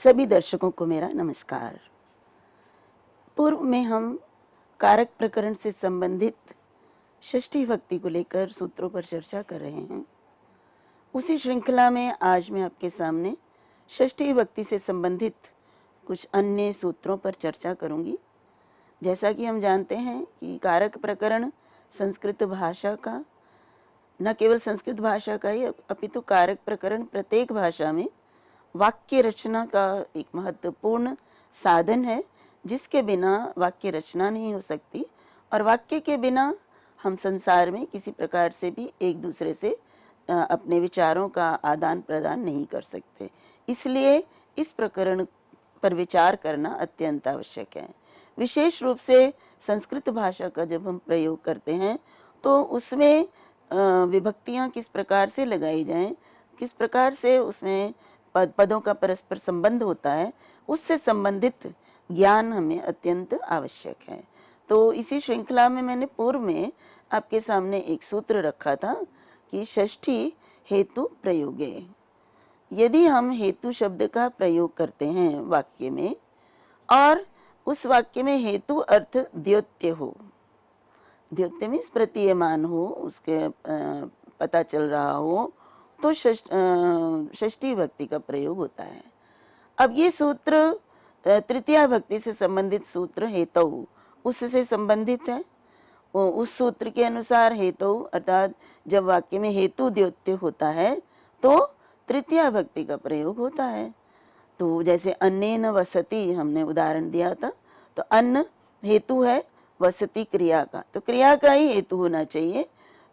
सभी दर्शकों को मेरा नमस्कार। पूर्व में हम कारक प्रकरण से संबंधित षष्ठी विभक्ति को लेकर सूत्रों पर चर्चा कर रहे हैं। उसी श्रृंखला में आज मैं आपके सामने षष्ठी विभक्ति से संबंधित कुछ अन्य सूत्रों पर चर्चा करूंगी। जैसा कि हम जानते हैं कि कारक प्रकरण संस्कृत भाषा का, न केवल संस्कृत भाषा का ही अपितु कारक प्रकरण प्रत्येक भाषा में वाक्य रचना का एक महत्वपूर्ण साधन है, जिसके बिना वाक्य रचना नहीं हो सकती और वाक्य के बिना हम संसार में किसी प्रकार से भी एक दूसरे से अपने विचारों का आदान प्रदान नहीं कर सकते। इसलिए इस प्रकरण पर विचार करना अत्यंत आवश्यक है। विशेष रूप से संस्कृत भाषा का जब हम प्रयोग करते हैं तो उसमें विभक्तियां किस प्रकार से लगाई जाएं, किस प्रकार से उसमें पदों का परस्पर संबंध होता है, उससे संबंधित ज्ञान हमें अत्यंत आवश्यक है। तो इसी श्रृंखला में मैंने पूर्व में आपके सामने एक सूत्र रखा था कि षष्ठी हेतु प्रयोगे। यदि हम हेतु शब्द का प्रयोग करते हैं वाक्य में और उस वाक्य में हेतु अर्थ द्योत्य हो, द्योत्य मीन्स प्रतीयमान हो, उसके पता चल रहा हो, तो षष्ठी विभक्ति का प्रयोग होता है। अब ये सूत्र तृतीया विभक्ति से संबंधित सूत्र हेतु उससे संबंधित है। उस सूत्र के अनुसार हेतु अर्थात जब वाक्य में हेतु द्योत्य होता है तो तृतीया विभक्ति का प्रयोग होता है। तो जैसे अन्नेन वसति हमने उदाहरण दिया था, तो अन्न हेतु है वसति क्रिया का, तो क्रिया का ही हेतु होना चाहिए।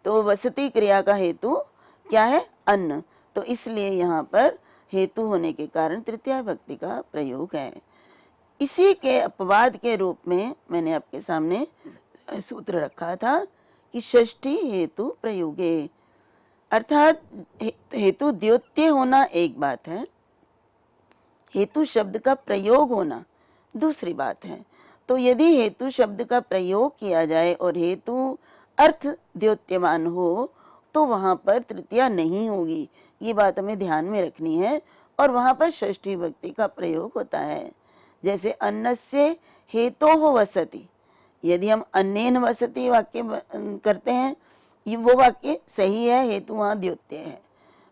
तो वसति क्रिया का हेतु क्या है? अन्न। तो इसलिए यहाँ पर हेतु होने के कारण तृतीया विभक्ति का प्रयोग है। इसी के अपवाद के रूप में मैंने आपके सामने सूत्र रखा था कि षष्ठी हेतु प्रयोगे, अर्थात हेतु द्योत्य होना एक बात है, हेतु शब्द का प्रयोग होना दूसरी बात है। तो यदि हेतु शब्द का प्रयोग किया जाए और हेतु अर्थ द्योत्यमान हो तो वहां पर तृतीया नहीं होगी, ये बात हमें ध्यान में रखनी है, और वहां पर षष्ठी विभक्ति का प्रयोग होता है। जैसे अन्नस्य हेतोः वसति, यदि हम अन्नेन वसति वाक्य करते हैं, ये वो वाक्य सही है, हेतु वहां द्योत्य है।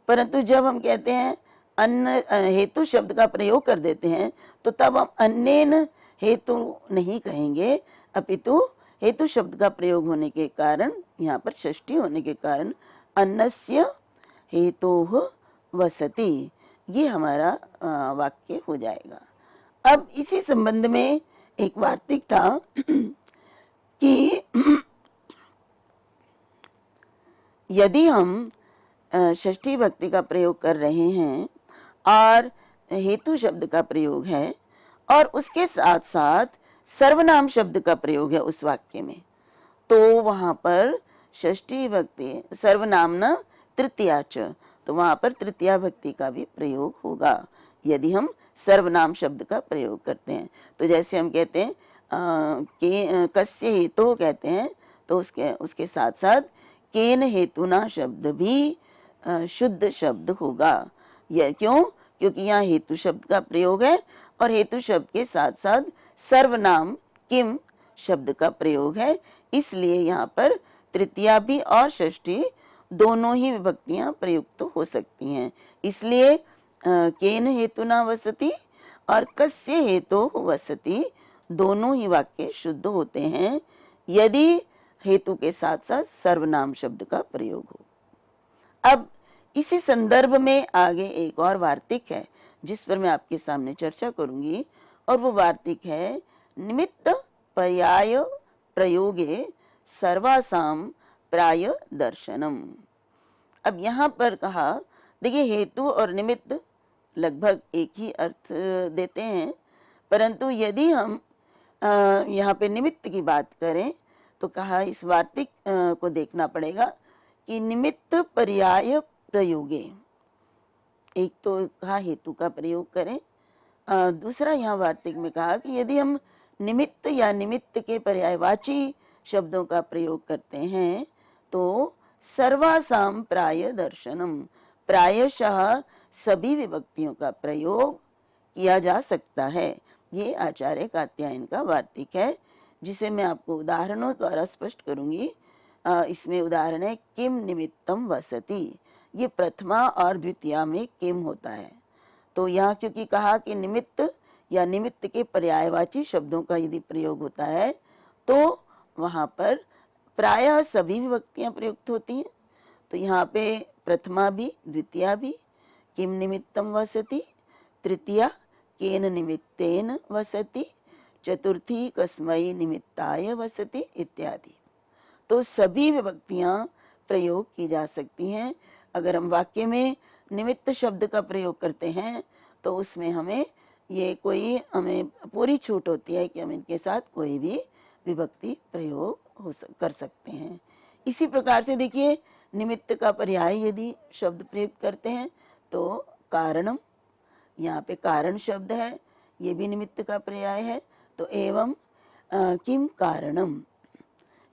परंतु जब हम कहते हैं अन्न हेतु शब्द का प्रयोग कर देते हैं तो तब हम अन्नेन हेतु नहीं कहेंगे, अपितु हेतु शब्द का प्रयोग होने के कारण, यहाँ पर षष्ठी होने के कारण अन्नस्य हेतोः वसति, ये हमारा वाक्य हो जाएगा। अब इसी संबंध में एक वार्तिक था कि यदि हम षष्ठी विभक्ति का प्रयोग कर रहे हैं और हेतु शब्द का प्रयोग है और उसके साथ साथ सर्वनाम शब्द का प्रयोग है उस वाक्य में, तो वहां पर षष्ठी विभक्ति सर्वनामना तृतीया च, तो वहां पर तृतीया विभक्ति का भी प्रयोग होगा यदि हम सर्वनाम शब्द का प्रयोग करते हैं। तो जैसे हम कहते हैं कस्य हेतु कहते हैं, तो उसके साथ साथ केन हेतुना शब्द भी शुद्ध शब्द होगा। यह क्यों? क्योंकि यहाँ हेतु शब्द का प्रयोग है और हेतु शब्द के साथ साथ सर्वनाम किम शब्द का प्रयोग है, इसलिए यहाँ पर तृतीया भी और षष्ठी दोनों ही विभक्तियां प्रयुक्त हो सकती हैं। इसलिए केन हेतुना वसति और कस्य हेतु वसति दोनों ही वाक्य शुद्ध होते हैं यदि हेतु के साथ साथ सर्वनाम शब्द का प्रयोग हो। अब इसी संदर्भ में आगे एक और वार्तिक है जिस पर मैं आपके सामने चर्चा करूंगी, और वो वार्तिक है निमित्त पर्याय प्रयोगे सर्वासाम प्राय दर्शनम। अब यहाँ पर कहा, देखिए हेतु और निमित्त लगभग एक ही अर्थ देते हैं, परंतु यदि हम यहाँ पे निमित्त की बात करें तो कहा इस वार्तिक को देखना पड़ेगा कि निमित्त पर्याय प्रयोगे, एक तो कहा हेतु का प्रयोग करें, दूसरा यहाँ वार्तिक में कहा कि यदि हम निमित्त या निमित्त के पर्यायवाची शब्दों का प्रयोग करते हैं तो सर्वासाम प्राय दर्शनम, प्रायशः सभी विभक्तियों का प्रयोग किया जा सकता है। ये आचार्य कात्यायन का वार्तिक है, जिसे मैं आपको उदाहरणों द्वारा स्पष्ट करूंगी। इसमें उदाहरण है किम निमित्तम वसति। ये प्रथमा और द्वितीया में किम होता है। तो यहाँ क्योंकि कहा कि निमित्त या निमित्त के पर्यायवाची शब्दों का यदि प्रयोग होता है तो वहां पर प्रायः सभी विभक्तियां प्रयुक्त होती हैं। तो यहाँ पे प्रथमा भी द्वितीया भी किम निमित्तम वसति, तृतीया केन निमित्तेन वसति, चतुर्थी कस्मै निमित्ताय वसति इत्यादि। तो सभी विभक्तियां प्रयोग की जा सकती हैं। अगर हम वाक्य में निमित्त शब्द का प्रयोग करते हैं तो उसमें हमें पूरी छूट होती है कि हम इनके साथ कोई भी विभक्ति प्रयोग कर सकते हैं। इसी प्रकार से देखिए, निमित्त का पर्याय यदि शब्द प्रयुक्त करते हैं तो कारणम, यहाँ पे कारण शब्द है, ये भी निमित्त का पर्याय है। तो एवं किम कारणम,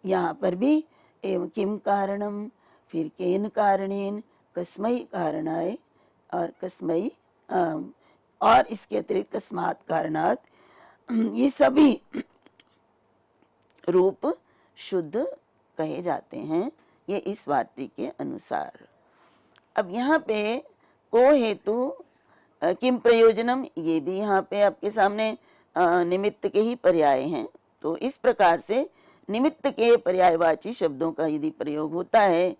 यहाँ पर भी एवं किम कारणम, फिर केन कारणेन, कस्मै कारणाय और कस्मै और इसके अतिरिक्त कस्मात् कारणात्, ये सभी रूप शुद्ध कहे जाते हैं, ये इस वार्तिक के अनुसार। अब यहाँ पे को हेतु किम प्रयोजनम, ये भी यहाँ पे आपके सामने निमित्त के ही पर्याय हैं। तो इस प्रकार से निमित्त के पर्यायवाची शब्दों का यदि प्रयोग होता है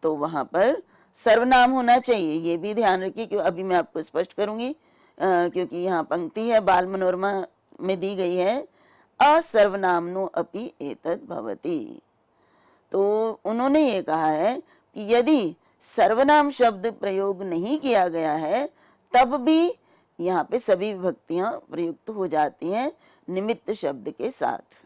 तो वहां पर सर्वनाम होना चाहिए। ये भी ध्यान रखिए, क्यों अभी मैं आपको स्पष्ट करूंगी, क्योंकि यहाँ पंक्ति है बाल मनोरमा में दी गई है, असर्वनामनो अपि एतद् भवति। तो उन्होंने ये कहा है कि यदि सर्वनाम शब्द प्रयोग नहीं किया गया है तब भी यहाँ पे सभी विभक्तियां प्रयुक्त हो जाती हैं निमित्त शब्द के साथ।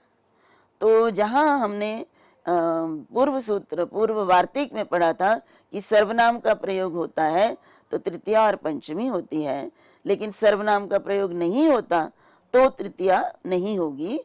तो जहां हमने पूर्व वार्तिक में पढ़ा था कि सर्वनाम का प्रयोग होता है तो तृतीया और पंचमी होती है, लेकिन सर्वनाम का प्रयोग नहीं होता तो तृतीया नहीं होगी,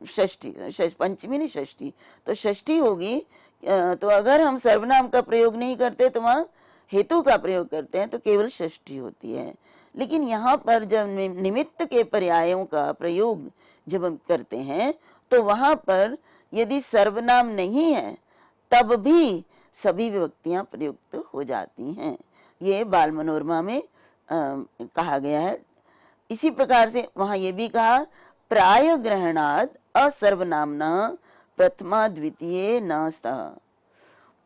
षष्ठी, पंचमी नहीं षष्ठी, तो षष्ठी होगी। तो अगर हम सर्वनाम का प्रयोग नहीं करते तो वहां हेतु का प्रयोग करते हैं तो केवल षष्ठी होती है। लेकिन यहाँ पर जब निमित्त के पर्यायों का प्रयोग जब हम करते हैं तो वहां पर यदि सर्वनाम नहीं है तब भी सभी विभक्तियां प्रयुक्त हो जाती हैं। ये बाल मनोरमा में कहा गया है। इसी प्रकार से वहां ये भी कहा प्राय ग्रहणाद असर्वनामना प्रथमा द्वितीय न स्तः।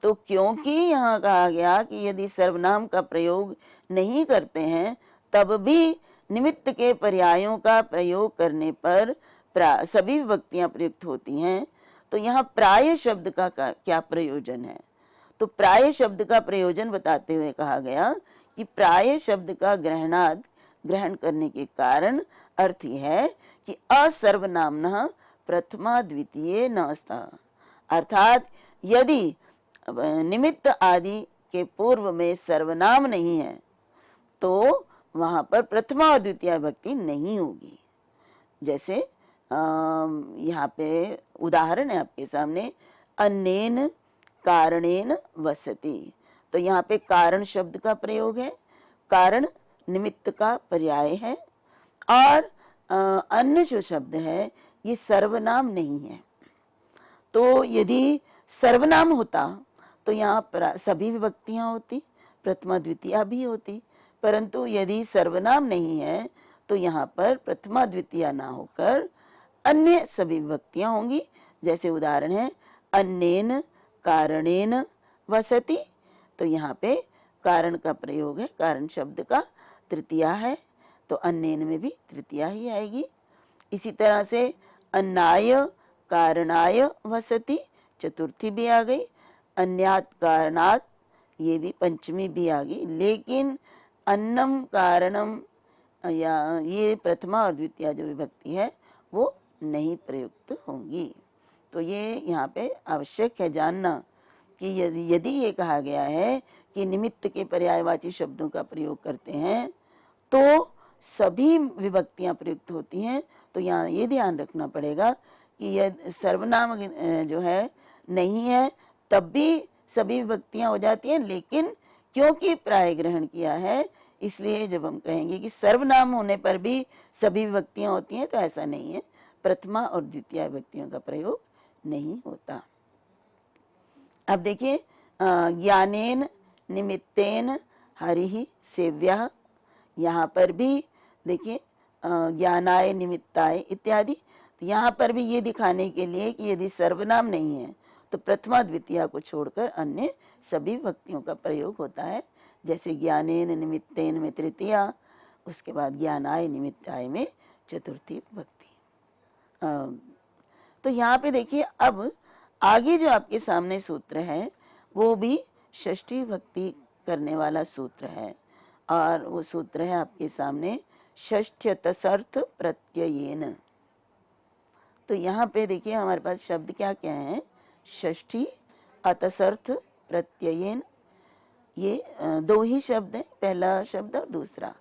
तो क्योंकि यहाँ कहा गया कि यदि सर्वनाम का प्रयोग नहीं करते हैं तब भी निमित्त के पर्यायों का प्रयोग करने पर सभी विभक्तियां प्रयुक्त होती हैं, तो यहाँ प्राय शब्द का क्या प्रयोजन है? तो प्राय शब्द का प्रयोजन बताते हुए कहा गया कि प्राय शब्द का ग्रहण करने के कारण अर्थ है कि असर्वनामना प्रथमा द्वितीय न स्तः, अर्थात यदि निमित्त आदि के पूर्व में सर्वनाम नहीं है तो वहां पर प्रथमा और द्वितीय विभक्ति नहीं होगी। जैसे यहाँ पे उदाहरण है आपके सामने, अन्येन कारणेन वसति। तो यहाँ पे कारण शब्द का प्रयोग है, कारण निमित्त का पर्याय है, और अन्य जो शब्द है ये सर्वनाम नहीं है। तो यदि सर्वनाम होता तो यहाँ सभी विभक्तियां होती, प्रथमा द्वितीया भी होती, परंतु यदि सर्वनाम नहीं है तो यहाँ पर प्रथमा द्वितीया ना होकर अन्य सभी विभक्तियां होंगी। जैसे उदाहरण है अन्येन कारणेन वसति, तो यहाँ पे कारण का प्रयोग है, कारण शब्द का तृतीया है तो अन्येन में भी तृतीया ही आएगी। इसी तरह से अन्नाय कारणाय वसति, चतुर्थी भी आ गई, अन्यात कारणात, ये भी पंचमी भी आ गई। लेकिन अन्नम कारणम या ये प्रथमा और द्वितीय जो विभक्ति है वो नहीं प्रयुक्त होंगी। तो ये यहाँ पे आवश्यक है जानना कि यदि ये कहा गया है कि निमित्त के पर्यायवाची शब्दों का प्रयोग करते हैं तो सभी विभक्तियां प्रयुक्त होती हैं, तो यहाँ ये ध्यान रखना पड़ेगा कि यदि सर्वनाम जो है नहीं है तब भी सभी विभक्तियां हो जाती हैं, लेकिन क्योंकि प्राय ग्रहण किया है इसलिए जब हम कहेंगे कि सर्वनाम होने पर भी सभी विभक्तियां होती हैं, तो ऐसा नहीं है, प्रथमा और द्वितीय विभक्तियों का प्रयोग नहीं होता। अब देखिए, ज्ञानेन निमित्तेन हरिः सेव्यः, यहाँ पर भी देखिए ज्ञानाय निमित्ताय इत्यादि। तो यहाँ पर भी ये दिखाने के लिए कि यदि सर्वनाम नहीं है तो प्रथमा द्वितीया को छोड़कर अन्य सभी विभक्तियों का प्रयोग होता है। जैसे ज्ञानेन निमित्तेन में तृतीया, उसके बाद ज्ञानाय निमित्ताय में चतुर्थी विभक्ति। तो यहाँ पे देखिए, अब आगे जो आपके सामने सूत्र है वो भी षष्ठी विभक्ति करने वाला सूत्र है, और वो सूत्र है आपके सामने षष्ठ्यतसर्थ प्रत्ययेन। तो यहाँ पे देखिए हमारे पास शब्द क्या क्या है, षष्ठी अतसर्थ प्रत्ययेन, ये दो ही शब्द है, पहला शब्द और दूसरा।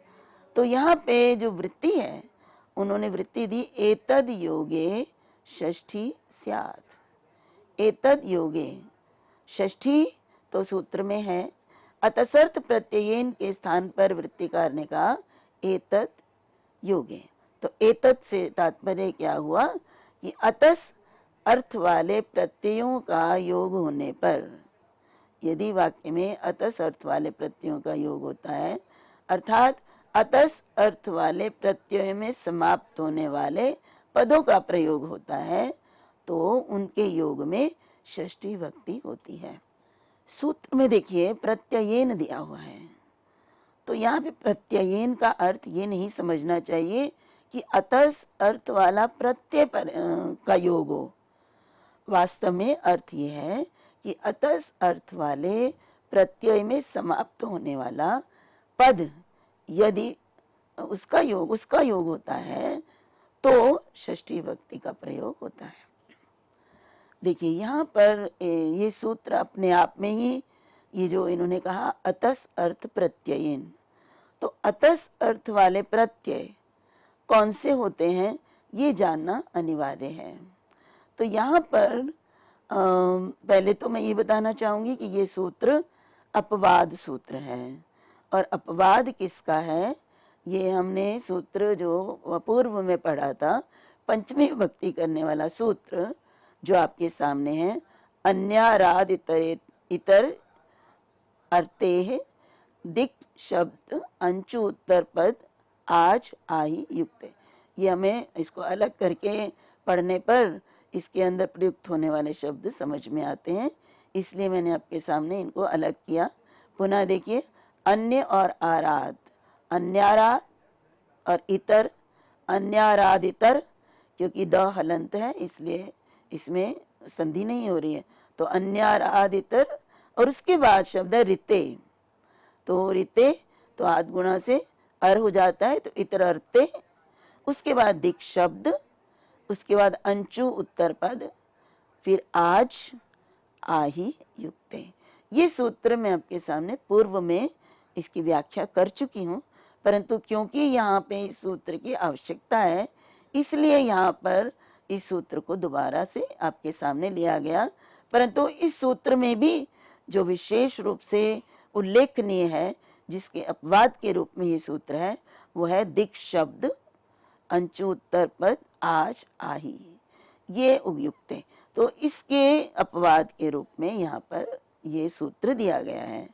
तो यहाँ पे जो वृत्ति है, उन्होंने वृत्ति दी एतद योगे षष्ठी स्यात्। एतद योगे, षष्ठी तो सूत्र में है, अतसर्थ प्रत्ययेन के स्थान पर वृत्तिकार ने कहा एतद योगे। तो एतद से तात्पर्य क्या हुआ कि अतस अर्थ वाले प्रत्ययों का योग होने पर, यदि वाक्य में अतस अर्थ वाले प्रत्ययों का योग होता है, अर्थात अतस अर्थ वाले प्रत्यय में समाप्त होने वाले पदों का प्रयोग होता है, तो उनके योग में षष्ठी विभक्ति होती है। सूत्र में देखिए प्रत्ययेन दिया हुआ है, तो यहाँ पे प्रत्ययेन का अर्थ ये नहीं समझना चाहिए कि अतस अर्थ वाला प्रत्यय पर का योग हो। वास्तव में अर्थ ये है कि अतस अर्थ वाले प्रत्यय में समाप्त होने वाला पद यदि उसका योग होता है तो षष्ठी विभक्ति का प्रयोग होता है। देखिए यहाँ पर ये सूत्र अपने आप में ही, ये जो इन्होंने कहा अतस अर्थ प्रत्ययेन, तो अतस अर्थ वाले प्रत्यय कौन से होते हैं ये जानना अनिवार्य है। तो यहाँ पर पहले तो मैं ये बताना चाहूंगी कि ये सूत्र अपवाद सूत्र है, और अपवाद किसका है, ये हमने सूत्र जो पूर्व में पढ़ा था, पंचमी विभक्ति करने वाला सूत्र जो आपके सामने है, अन्याराद इतर अर्थे दिक शब्द अंचु उत्तर पद आज आही युक्त। ये हमें इसको अलग करके पढ़ने पर इसके अंदर प्रयुक्त होने वाले शब्द समझ में आते हैं, इसलिए मैंने आपके सामने इनको अलग किया। पुनः देखिए, अन्य और आराध, अन्याराध और इतर, अन्याराध इतर, क्योंकि द हलंत है इसलिए इसमें संधि नहीं हो रही है, तो अन्याराध इतर, और उसके बाद शब्द है रिते, तो रिते तो आद गुणा से अर हो जाता है, तो इतर अर्ते, उसके बाद दिक शब्द, उसके बाद अंचु उत्तर पद, फिर आज आही युक्ते। ये सूत्र मैं आपके सामने पूर्व में इसकी व्याख्या कर चुकी हूँ, परंतु क्योंकि यहाँ पे इस सूत्र की आवश्यकता है, इसलिए यहाँ पर इस सूत्र को दोबारा से आपके सामने लिया गया। परंतु इस सूत्र में भी जो विशेष रूप से उल्लेखनीय है, जिसके अपवाद के रूप में ये सूत्र है, वो है दिक शब्द अंचु उत्तर पद आज आही, ये उपयुक्त है। तो इसके अपवाद के रूप में यहाँ पर ये सूत्र दिया गया है।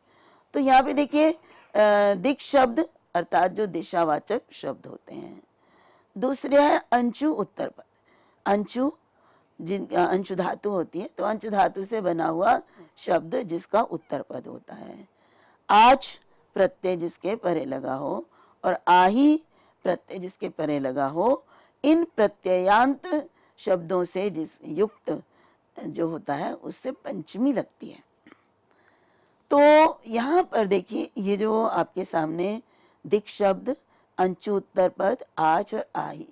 तो यहाँ पे देखिए दिक शब्द अर्थात जो दिशावाचक शब्द होते हैं। दूसरे है अंचु उत्तर पद। अंचु अंशु धातु होती है, तो अंश धातु से बना हुआ शब्द जिसका उत्तर पद होता है। आज प्रत्यय जिसके परे लगा हो और आही प्रत्यय जिसके परे लगा हो, इन प्रत्ययांत शब्दों से जिस युक्त जो होता है उससे पंचमी लगती है। तो यहाँ पर देखिए, ये जो आपके सामने दिक शब्द, अंचु उत्तर पद, आज और आही,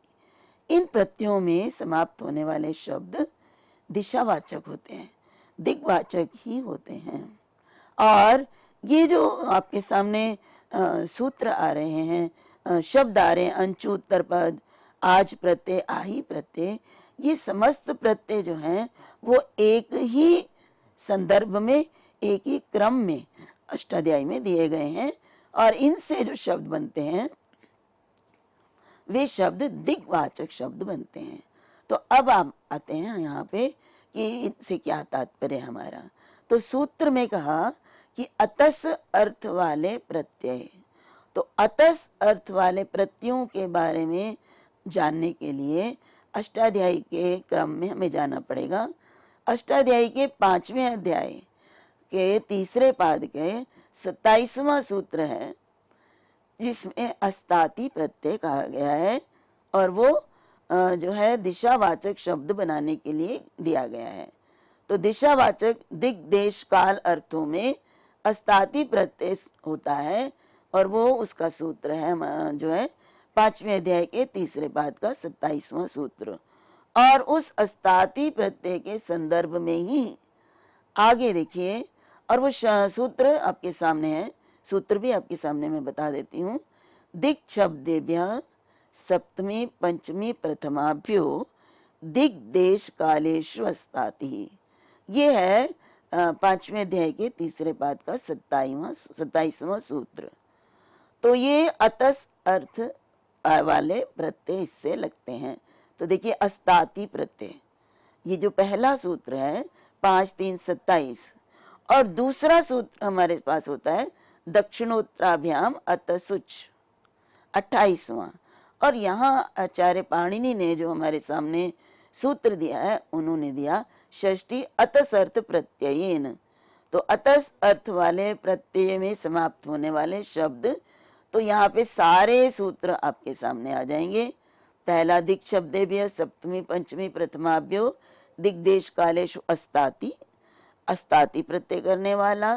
इन प्रत्ययों में समाप्त होने वाले शब्द दिशावाचक होते हैं, दिग्वाचक ही होते हैं। और ये जो आपके सामने सूत्र आ रहे हैं, शब्द आ रहे हैं, अंचु उत्तर पद, आज प्रत्यय, आही प्रत्यय, ये समस्त प्रत्यय जो हैं वो एक ही संदर्भ में, एक ही क्रम में अष्टाध्यायी में दिए गए हैं, और इनसे जो शब्द बनते हैं वे शब्द दिग्वाचक शब्द बनते हैं। तो अब आप आते हैं यहाँ पे कि इनसे क्या तात्पर्य हमारा। तो सूत्र में कहा कि अतस अर्थ वाले प्रत्यय। तो अतस अर्थ वाले प्रत्ययों के बारे में जानने के लिए अष्टाध्यायी के क्रम में हमें जाना पड़ेगा। अष्टाध्यायी के 5वें अध्याय के तीसरे पाद के 27वां सूत्र है, जिसमें अस्ताति प्रत्यय कहा गया है और वो जो है दिशावाचक शब्द बनाने के लिए दिया गया है। तो दिशावाचक दिग देश काल अर्थों में अस्ताति प्रत्यय होता है और वो उसका सूत्र है जो है 5वें अध्याय के तीसरे पाद का 27वां सूत्र। और उस अस्ताति प्रत्यय के संदर्भ में ही आगे देखिए, और वो सूत्र आपके सामने है, सूत्र भी आपके सामने मैं बता देती हूँ। दिक् शब्देभ्यः सप्तमी पंचमी प्रथमाभ्यो दिग् देश कालेषु अस्ताति। ये है 5वें अध्याय के तीसरे पाद का 27वां सूत्र। तो ये अतस अर्थ वाले प्रत्यय इससे लगते हैं। तो देखिए अस्ताति प्रत्यय, ये जो पहला सूत्र है 5 3 27, और दूसरा सूत्र हमारे पास होता है दक्षिणोत्तराभ्याम अतसुच 28वां। और यहाँ आचार्य पाणिनि ने जो हमारे सामने सूत्र दिया है, उन्होंने दिया षष्ठी अतस अर्थ प्रत्ययेन। तो अतस अर्थ वाले प्रत्यय में समाप्त होने वाले शब्द, तो यहाँ पे सारे सूत्र आपके सामने आ जाएंगे। पहला दिक् शब्देभ्यः सप्तमी पंचमी प्रथमाभ्यो दिग्देश कालेषु अस्ताति, अस्ताति प्रत्यय करने वाला।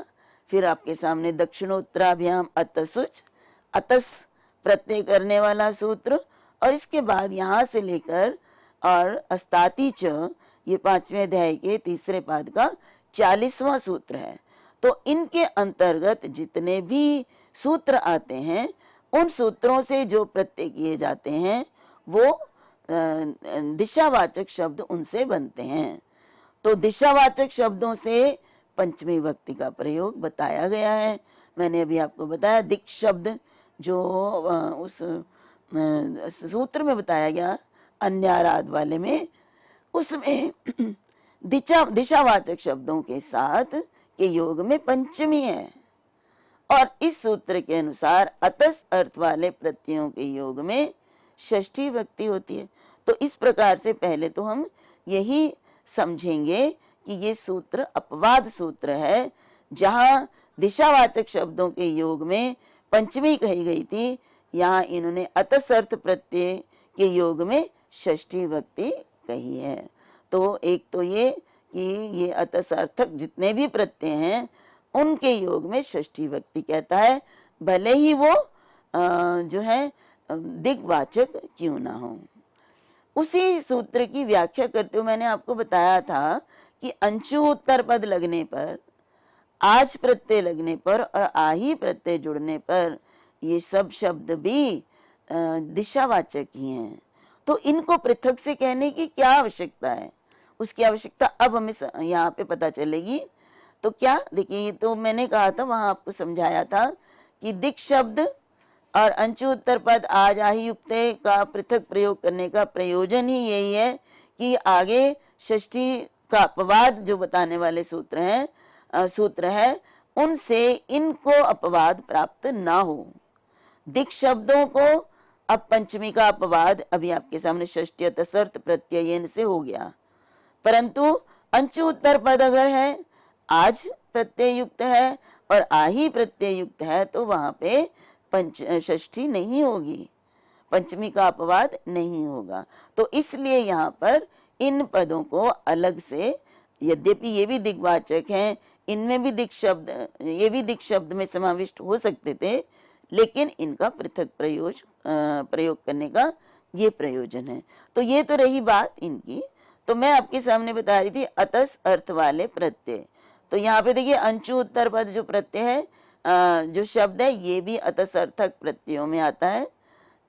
फिर आपके सामने दक्षिणोत्तराभ्याम अतसुच, अतस प्रत्यय करने वाला सूत्र। और इसके बाद यहाँ से लेकर और अस्ताति च, ये 5वें अध्याय के तीसरे पाद का 40वां सूत्र है। तो इनके अंतर्गत जितने भी सूत्र आते हैं, उन सूत्रों से जो प्रत्यय किए जाते हैं वो दिशावाचक शब्द उनसे बनते हैं। तो दिशावाचक शब्दों से पंचमी विभक्ति का प्रयोग बताया गया है। मैंने अभी आपको बताया दिक् शब्द जो उस सूत्र में बताया गया अन्याराध वाले में, उसमें दिशावाचक शब्दों के साथ के योग में पंचमी है। और इस सूत्र के अनुसार अतस अर्थ वाले प्रत्ययों के योग में षष्ठी विभक्ति होती है। तो इस प्रकार से पहले तो हम यही समझेंगे कि ये सूत्र अपवाद सूत्र है, जहां दिशावाचक शब्दों के योग में पंचमी कही गई थी, यहाँ इन्होंने अतस अर्थ प्रत्यय के योग में षष्ठी विभक्ति कही है। तो एक तो ये कि ये अतस अर्थक जितने भी प्रत्यय हैं उनके योग में षष्ठी विभक्ति कहता है, भले ही वो जो है दिग्वाचक क्यों ना हो। उसी सूत्र की व्याख्या करते हुए मैंने आपको बताया था कि अंशु उत्तर पद लगने पर, आज प्रत्यय लगने पर और आही प्रत्यय जुड़ने पर ये सब शब्द भी दिशावाचक ही हैं। तो इनको पृथक से कहने की क्या आवश्यकता है, उसकी आवश्यकता अब हमें यहाँ पे पता चलेगी। तो क्या देखिए, ये तो मैंने कहा था, वहां आपको समझाया था कि दिक् शब्द और अंशु उत्तर पद आज आही युक्त का पृथक प्रयोग करने का प्रयोजन ही यही है कि आगे षष्ठी का अपवाद जो बताने वाले सूत्र है उनसे इनको अपवाद प्राप्त ना हो। दिक् शब्दों को अब पंचमी का अपवाद अभी आपके सामने षष्ठी तसर्थ प्रत्ययन से हो गया, परंतु अंशु उत्तर पद अगर है, आज प्रत्यय युक्त है और आही प्रत्यय युक्त है, तो वहां पे षष्ठी नहीं होगी, पंचमी का अपवाद नहीं होगा। तो इसलिए यहाँ पर इन पदों को अलग से, यद्यपि ये भी दिग्वाचक हैं, इनमें भी दिक् शब्द, ये भी दिक् शब्द में समाविष्ट हो सकते थे, लेकिन इनका पृथक प्रयोग करने का ये प्रयोजन है। तो ये तो रही बात इनकी। तो मैं आपके सामने बता रही थी अतस अर्थ वाले प्रत्यय। तो यहाँ पे देखिए अंशु उत्तर पद जो प्रत्यय है, जो शब्द है, ये भी अतस अर्थक प्रत्ययों में आता है।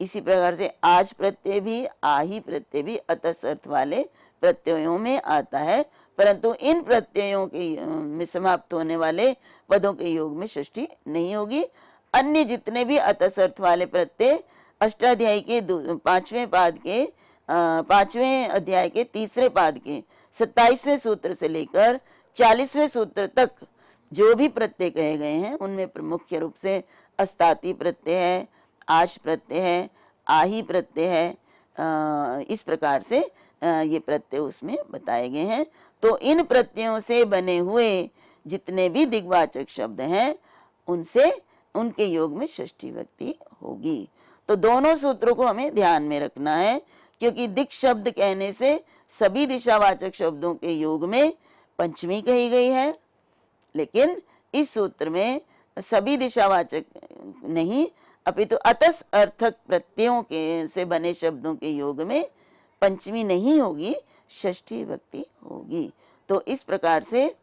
इसी प्रकार से आज प्रत्यय भी, आही प्रत्यय भी अतस अर्थ वाले प्रत्ययों में आता है, परंतु इन प्रत्ययों के में समाप्त होने वाले पदों के योग में षष्ठी नहीं होगी। अन्य जितने भी अतस अर्थ वाले प्रत्यय अष्टाध्यायी के 5वें पाद के 5वें अध्याय के 3रे पाद के 27वें सूत्र से लेकर 40वें सूत्र तक जो भी प्रत्यय कहे गए हैं उनमें मुख्य रूप से अस्ताति प्रत्यय है, आश प्रत्यय है, आही प्रत्यय है, इस प्रकार से ये प्रत्यय उसमें बताए गए हैं। तो इन प्रत्ययों से बने हुए जितने भी दिग्वाचक शब्द हैं उनसे उनके योग में षष्ठी विभक्ति होगी। तो दोनों सूत्रों को हमें ध्यान में रखना है, क्योंकि दिक् शब्द कहने से सभी दिशावाचक शब्दों के योग में पंचमी कही गई है, लेकिन इस सूत्र में सभी दिशावाचक नहीं अपितु अतस अर्थक प्रत्ययों के से बने शब्दों के योग में पंचमी नहीं होगी, षष्ठी विभक्ति होगी। तो इस प्रकार से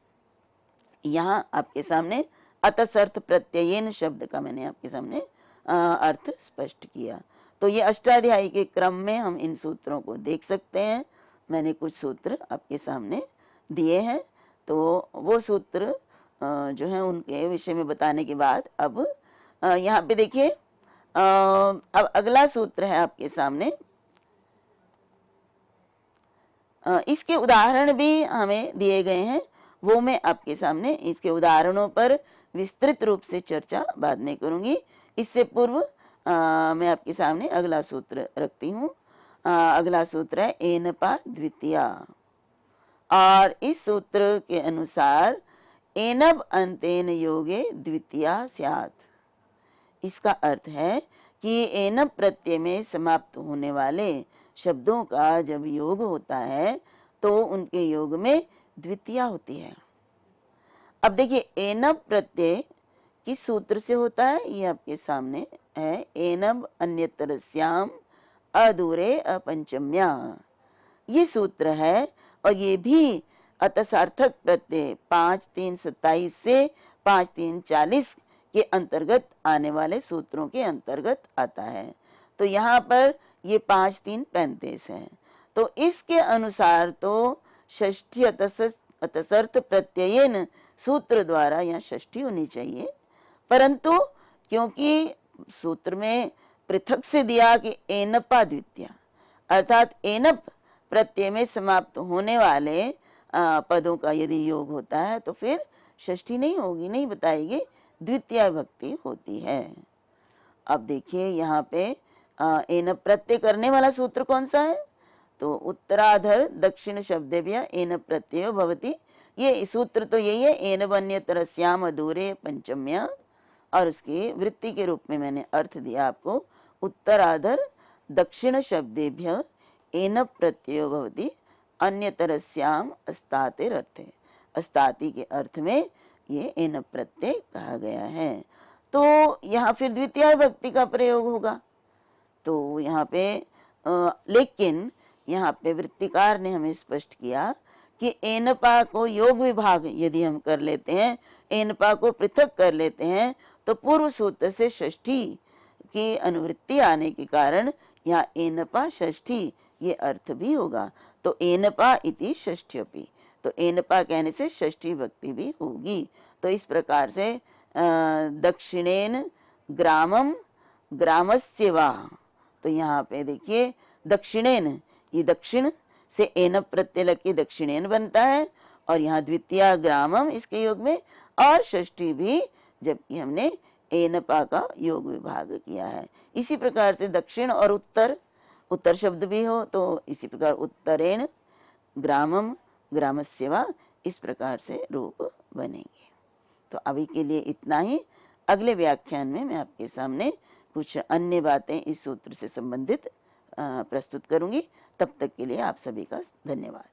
यहाँ आपके सामने अतस अर्थ प्रत्ययेन शब्द का मैंने आपके सामने अर्थ स्पष्ट किया। तो ये अष्टाध्यायी के क्रम में हम इन सूत्रों को देख सकते हैं। मैंने कुछ सूत्र आपके सामने दिए हैं, तो वो सूत्र जो है उनके विषय में बताने के बाद अब यहाँ पे देखिए, अब अगला सूत्र है आपके सामने। इसके उदाहरण भी हमें दिए गए हैं, वो मैं आपके सामने इसके उदाहरणों पर विस्तृत रूप से चर्चा बाद में करूंगी। इससे पूर्व मैं आपके सामने अगला सूत्र रखती हूँ। अगला सूत्र है एनपा द्वितीया, और इस सूत्र के अनुसार एनब अंतेन योगे द्वितीया स्यात्। इसका अर्थ है कि एनब प्रत्यय में समाप्त होने वाले शब्दों का जब योग होता है तो उनके योग में द्वितीया होती है। अब देखिए, एनब प्रत्यय किस सूत्र से होता है ये आपके सामने है। एनब अन्यतरस्याम अदूरे अपंचम्या, ये सूत्र है, और ये भी अतसार्थक प्रत्यय 5-3-27 से 5-3-40 के अंतर्गत आने वाले सूत्रों के अंतर्गत आता है। तो यहाँ पर ये 5-3-35 है। तो इसके अनुसार तो षष्ठी अतसर्थ प्रत्ययेन सूत्र द्वारा यहाँ षष्ठी होनी चाहिए, परंतु क्योंकि सूत्र में पृथक से दिया कि एनपा द्वितीया, अर्थात एनप प्रत्यय में समाप्त होने वाले पदों का यदि योग होता है तो फिर षष्ठी नहीं होगी, नहीं बताएगी, द्वितीय विभक्ति होती है। अब देखिए यहाँ पे एनप प्रत्यय करने वाला सूत्र कौन सा है? तो उत्तराधर दक्षिण शब्देभ्यः एनप प्रत्ययो भवति। ये सूत्र तो यही है, एनवन्यतरस्याम अदूरे पंचम्या, और उसकी वृत्ति के रूप में मैंने अर्थ दिया आपको, उत्तराधर दक्षिण शब्देभ्यः एनप प्रत्ययो भवति अन्यतरस्याम अस्तातिर अर्थे। अस्ताति के अर्थ में ये एनप प्रत्यय कहा गया है। तो यहाँ फिर द्वितीय विभक्ति का प्रयोग होगा। तो यहाँ पे लेकिन यहाँ पे वृत्तिकार ने हमें स्पष्ट किया कि एनपा को योग विभाग यदि हम कर लेते हैं, एनपा को पृथक कर लेते हैं, तो पूर्व सूत्र से षष्ठी की अनुवृत्ति आने के कारण यहाँ एनपा षष्ठी ये अर्थ भी होगा। तो एनपा इति षष्ठ्यपि, तो एनपा कहने से षष्ठी विभक्ति भी होगी। तो इस प्रकार से दक्षिणेन ग्रामम ग्रामस्य वा, तो यहाँ पे देखिए दक्षिणेन, ये दक्षिण से एनप प्रत्यय लग के दक्षिणेन बनता है, और यहाँ द्वितीय ग्रामम इसके योग में, और षष्ठी भी जबकि हमने एनपा का योग विभाग किया है। इसी प्रकार से दक्षिण और उत्तर, उत्तर शब्द भी हो तो इसी प्रकार उत्तरेण ग्रामम ग्रामस्य वा, इस प्रकार से रूप बनेंगे। तो अभी के लिए इतना ही। अगले व्याख्यान में मैं आपके सामने कुछ अन्य बातें इस सूत्र से संबंधित प्रस्तुत करूंगी। तब तक के लिए आप सभी का धन्यवाद।